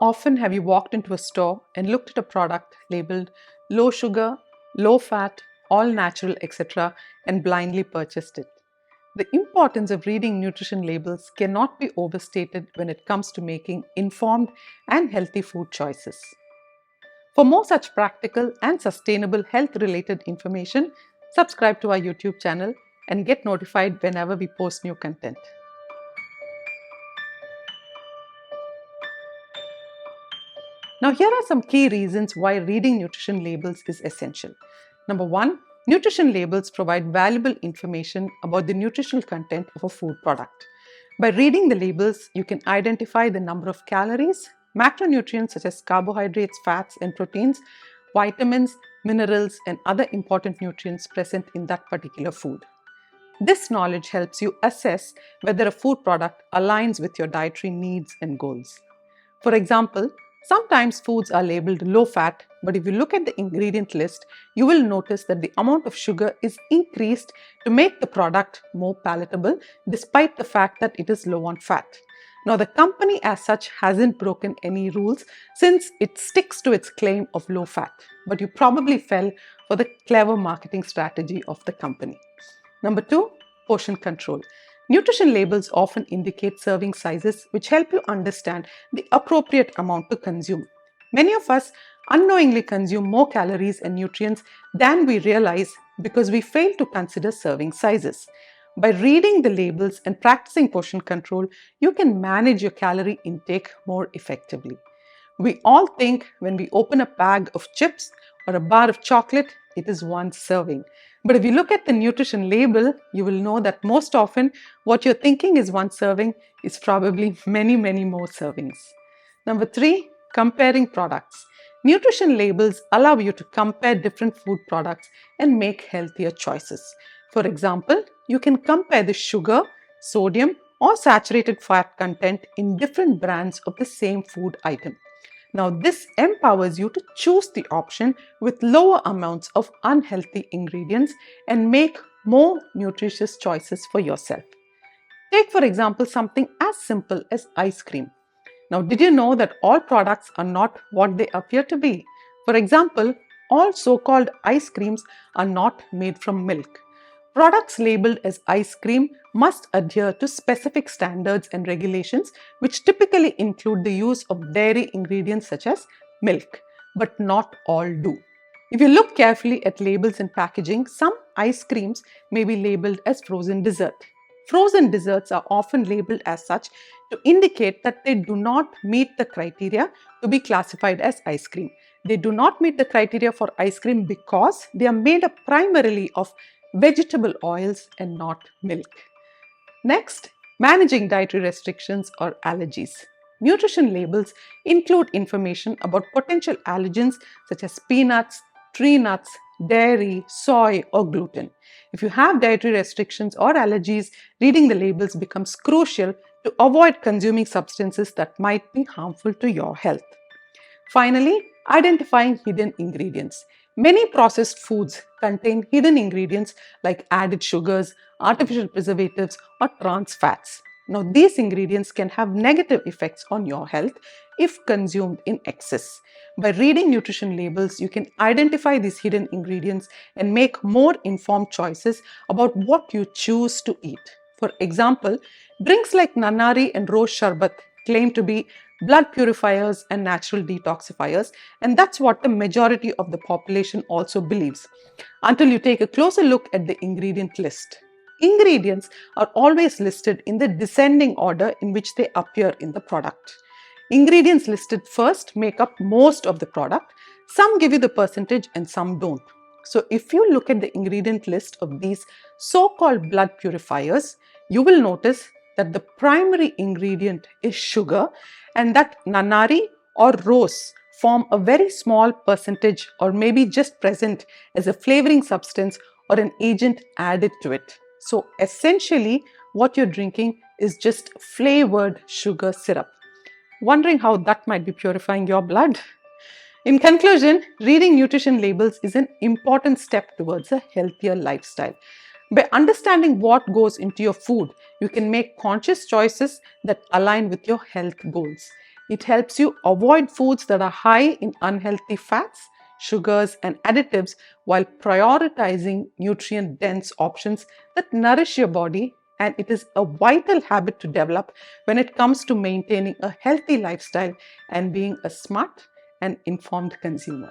often have you walked into a store and looked at a product labeled low sugar, low fat, all natural, etc., and blindly purchased it? The importance of reading nutrition labels cannot be overstated when it comes to making informed and healthy food choices. For more such practical and sustainable health related information, subscribe to our YouTube channel and get notified whenever we post new content. Now, here are some key reasons why reading nutrition labels is essential. Number one, nutrition labels provide valuable information about the nutritional content of a food product. By reading the labels, you can identify the number of calories, macronutrients such as carbohydrates, fats, and proteins, vitamins, minerals, and other important nutrients present in that particular food. This knowledge helps you assess whether a food product aligns with your dietary needs and goals. For example, sometimes foods are labeled low fat, but if you look at the ingredient list, you will notice that the amount of sugar is increased to make the product more palatable, despite the fact that it is low on fat. Now, the company as such hasn't broken any rules since it sticks to its claim of low fat, but you probably fell for the clever marketing strategy of the company. Number two, portion control. Nutrition labels often indicate serving sizes which help you understand the appropriate amount to consume. Many of us unknowingly consume more calories and nutrients than we realize because we fail to consider serving sizes. By reading the labels and practicing portion control, you can manage your calorie intake more effectively. We all think when we open a bag of chips or a bar of chocolate, it is one serving. But if you look at the nutrition label, you will know that most often what you're thinking is one serving is probably many more servings. Number three, comparing products. Nutrition labels allow you to compare different food products and make healthier choices. For example, you can compare the sugar, sodium, or saturated fat content in different brands of the same food item. Now, this empowers you to choose the option with lower amounts of unhealthy ingredients and make more nutritious choices for yourself. Take, for example, something as simple as ice cream. Now, did you know that all products are not what they appear to be? For example, all so-called ice creams are not made from milk. Products labeled as ice cream must adhere to specific standards and regulations, which typically include the use of dairy ingredients such as milk, but not all do. If you look carefully at labels and packaging, some ice creams may be labeled as frozen dessert. Frozen desserts are often labeled as such to indicate that they do not meet the criteria to be classified as ice cream. They do not meet the criteria for ice cream because they are made up primarily of vegetable oils and not milk. Next, managing dietary restrictions or allergies. Nutrition labels include information about potential allergens such as peanuts, tree nuts, dairy, soy, or gluten. If you have dietary restrictions or allergies, reading the labels becomes crucial to avoid consuming substances that might be harmful to your health. Finally, identifying hidden ingredients. Many processed foods contain hidden ingredients like added sugars, artificial preservatives, or trans fats. Now, these ingredients can have negative effects on your health if consumed in excess. By reading nutrition labels, you can identify these hidden ingredients and make more informed choices about what you choose to eat. For example, drinks like nanari and rose sharbat claim to be blood purifiers and natural detoxifiers, and that's what the majority of the population also believes, until you take a closer look at the ingredient list. Ingredients are always listed in the descending order in which they appear in the product. Ingredients listed first make up most of the product. Some give you the percentage and some don't. So if you look at the ingredient list of these so-called blood purifiers, you will notice that the primary ingredient is sugar and that nanari or rose form a very small percentage or maybe just present as a flavoring substance or an agent added to it. So essentially what you're drinking is just flavored sugar syrup. Wondering how that might be purifying your blood? In conclusion, reading nutrition labels is an important step towards a healthier lifestyle. By understanding what goes into your food, you can make conscious choices that align with your health goals. It helps you avoid foods that are high in unhealthy fats, sugars, and additives while prioritizing nutrient-dense options that nourish your body, and it is a vital habit to develop when it comes to maintaining a healthy lifestyle and being a smart and informed consumer.